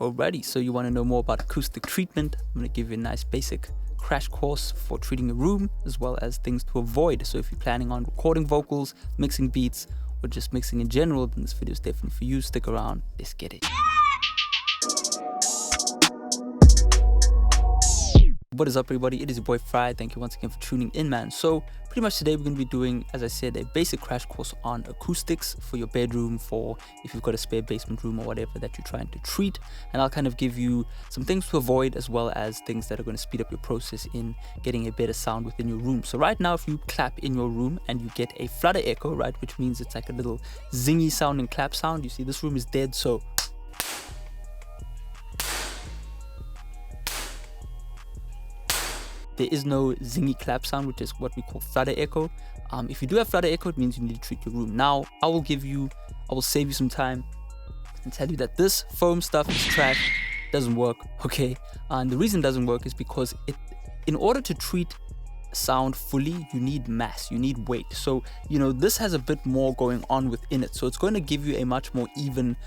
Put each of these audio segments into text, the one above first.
Alrighty, so you want to know more about acoustic treatment? I'm going to give you a nice basic crash course for treating a room, as well as things to avoid. So if you're planning on recording vocals, mixing beats, or just mixing in general, then this video is definitely for you. Stick around, let's get it. What is up, everybody? It is your boy Farai. Thank you once again for tuning in, man. So pretty much today we're going to be doing, as I said, a basic crash course on acoustics for your bedroom, for if you've got a spare basement room or whatever that you're trying to treat. And I'll kind of give you some things to avoid, as well as things that are going to speed up your process in getting a better sound within your room. So right now, if you clap in your room and you get a flutter echo, right, which means it's like a little zingy sounding clap sound. You see this room is dead, so there is no zingy clap sound, which is what we call flutter echo. If you do have flutter echo, it means you need to treat your room. Now, I will save you some time and tell you that this foam stuff is trash, doesn't work, okay? And the reason it doesn't work is because in order to treat sound fully, you need mass, you need weight. So, this has a bit more going on within it. So it's going to give you a much more even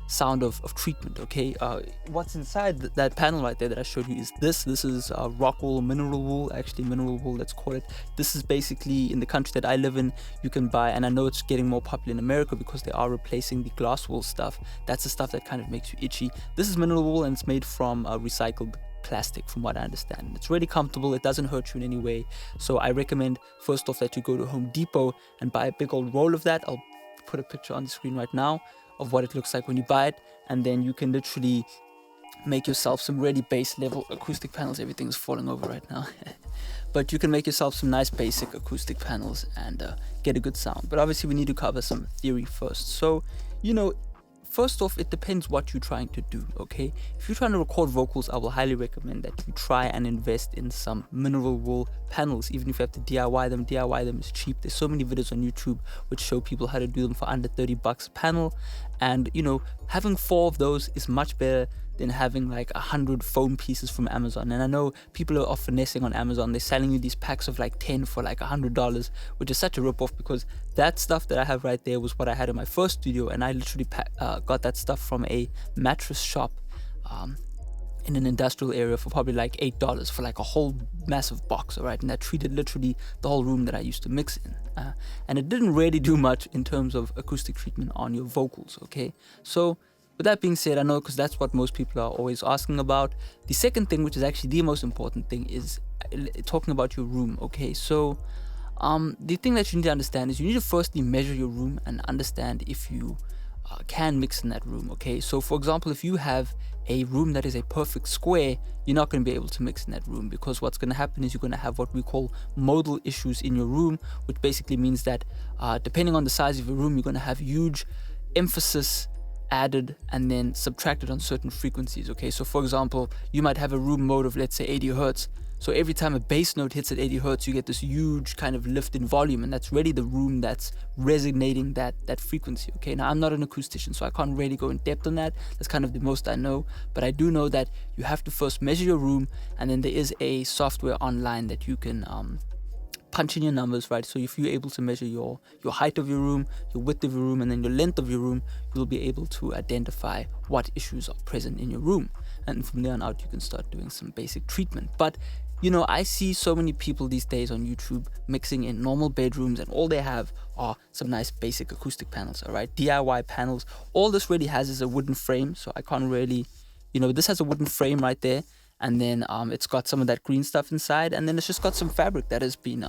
sound of treatment, okay? What's inside that panel right there that I showed you is this is rock wool, mineral wool, actually mineral wool, let's call it. This is basically, in the country that I live in, you can buy, and I know it's getting more popular in America because they are replacing the glass wool stuff. That's the stuff that kind of makes you itchy. This is mineral wool, and it's made from recycled plastic, from what I understand. It's really comfortable, it doesn't hurt you in any way. So I recommend first off that you go to Home Depot and buy a big old roll of that. I'll put a picture on the screen right now of what it looks like when you buy it, and then you can literally make yourself some really base level acoustic panels. Everything's falling over right now. But you can make yourself some nice basic acoustic panels and get a good sound. But obviously we need to cover some theory first. So, first off, it depends what you're trying to do, okay? If you're trying to record vocals, I will highly recommend that you try and invest in some mineral wool panels. Even if you have to DIY them is cheap. There's so many videos on YouTube which show people how to do them for under 30 bucks a panel. And, having 4 of those is much better than having like 100 foam pieces from Amazon. And I know people are finessing on Amazon. They're selling you these packs of like 10 for like $100, which is such a ripoff, because that stuff that I have right there was what I had in my first studio, and I literally got that stuff from a mattress shop in an industrial area for probably like $8 for like a whole massive box, all right? And that treated literally the whole room that I used to mix in. And it didn't really do much in terms of acoustic treatment on your vocals, okay? So with that being said, I know, because that's what most people are always asking about. The second thing, which is actually the most important thing, is talking about your room, okay? So the thing that you need to understand is you need to firstly measure your room and understand if you can mix in that room, okay? So for example, if you have a room that is a perfect square, you're not going to be able to mix in that room, because what's going to happen is you're going to have what we call modal issues in your room, which basically means that depending on the size of your room, you're going to have huge emphasis added and then subtracted on certain frequencies, okay? So for example, you might have a room mode of, let's say, 80 hertz. So every time a bass note hits at 80 hertz, you get this huge kind of lift in volume, and that's really the room that's resonating that frequency, okay? Now, I'm not an acoustician, so I can't really go in depth on that. That's kind of the most I know, but I do know that you have to first measure your room, and then there is a software online that you can punch in your numbers, right? So if you're able to measure your height of your room, your width of your room, and then your length of your room, you'll be able to identify what issues are present in your room. And from there on out, you can start doing some basic treatment. But I see so many people these days on YouTube mixing in normal bedrooms, and all they have are some nice basic acoustic panels, all right? DIY panels. All this really has is a wooden frame, so I can't really, this has a wooden frame right there, and then it's got some of that green stuff inside, and then it's just got some fabric that has been,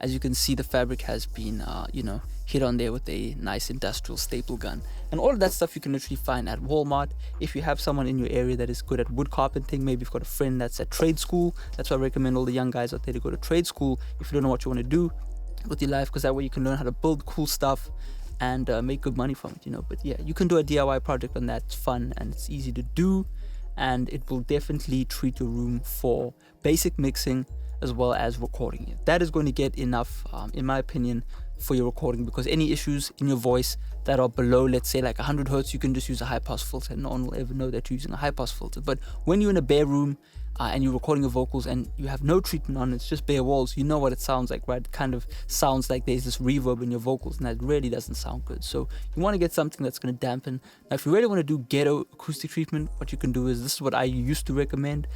as you can see, the fabric has been, hit on there with a nice industrial staple gun. And all of that stuff you can literally find at Walmart. If you have someone in your area that is good at wood carpenting, maybe you've got a friend that's at trade school, that's why I recommend all the young guys out there to go to trade school if you don't know what you want to do with your life, because that way you can learn how to build cool stuff and make good money from it, But yeah, you can do a DIY project on that. It's fun and it's easy to do, and it will definitely treat your room for basic mixing as well as recording it. That is going to get enough, in my opinion, for your recording, because any issues in your voice, that are below, let's say like 100 hertz, you can just use a high pass filter and no one will ever know that you're using a high pass filter. But when you're in a bare room and you're recording your vocals and you have no treatment on, it's just bare walls, you know what it sounds like, right? It kind of sounds like there's this reverb in your vocals, and that really doesn't sound good. So you want to get something that's going to dampen. Now, if you really want to do ghetto acoustic treatment, what you can do is, this is what I used to recommend,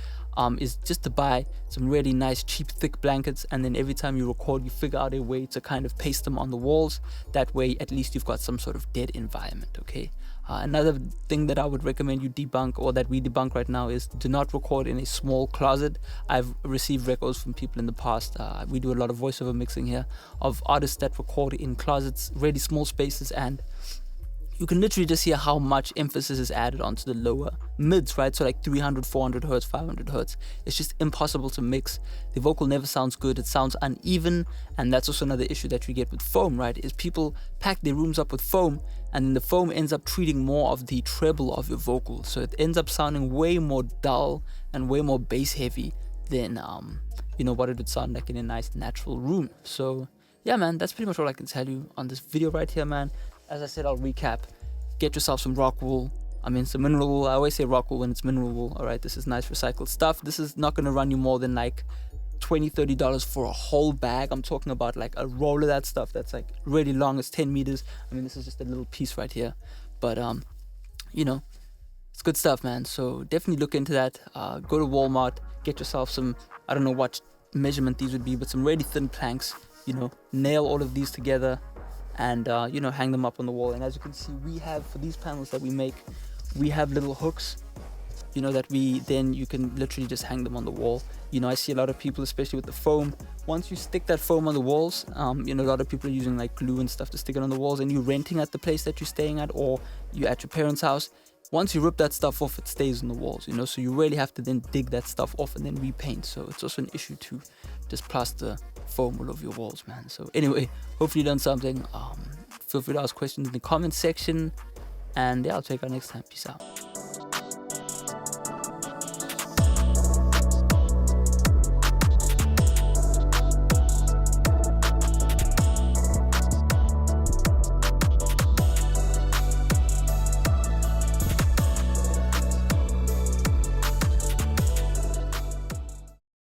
is just to buy some really nice cheap thick blankets, and then every time you record, you figure out a way to kind of paste them on the walls. That way at least you've got some sort of dead environment. Okay, another thing that I would recommend you debunk, or that we debunk right now, is do not record in a small closet. I've received records from people in the past, we do a lot of voiceover mixing here, of artists that record in closets, really small spaces, and you can literally just hear how much emphasis is added onto the lower mids, right? So like 300, 400 hertz, 500 hertz. It's just impossible to mix. The vocal never sounds good. It sounds uneven. And that's also another issue that you get with foam, right? Is people pack their rooms up with foam, and then the foam ends up treating more of the treble of your vocal. So it ends up sounding way more dull and way more bass heavy than, you know, what it would sound like in a nice natural room. So yeah, man, that's pretty much all I can tell you on this video right here, man. As I said, I'll recap. Get yourself some rock wool. I mean, some mineral wool. I always say rock wool when it's mineral wool. All right, this is nice recycled stuff. This is not going to run you more than like $20-$30 for a whole bag. I'm talking about like a roll of that stuff that's like really long. It's 10 meters. I mean, this is just a little piece right here. But, you know, it's good stuff, man. So definitely look into that. Go to Walmart. Get yourself some, I don't know what measurement these would be, but some really thin planks. You know, nail all of these together, and you know, hang them up on the wall. And as you can see, we have, for these panels that we make, we have little hooks, you know, that you can literally just hang them on the wall. You know, I see a lot of people, especially with the foam, once you stick that foam on the walls, you know, a lot of people are using like glue and stuff to stick it on the walls, and you're renting at the place that you're staying at, or you're at your parents' house. Once you rip that stuff off, it stays on the walls, you know, so you really have to then dig that stuff off and then repaint. So it's also an issue to just plaster foam all over your walls, man. So anyway, hopefully you learned something. Feel free to ask questions in the comment section, and yeah, I'll check out next time. Peace out.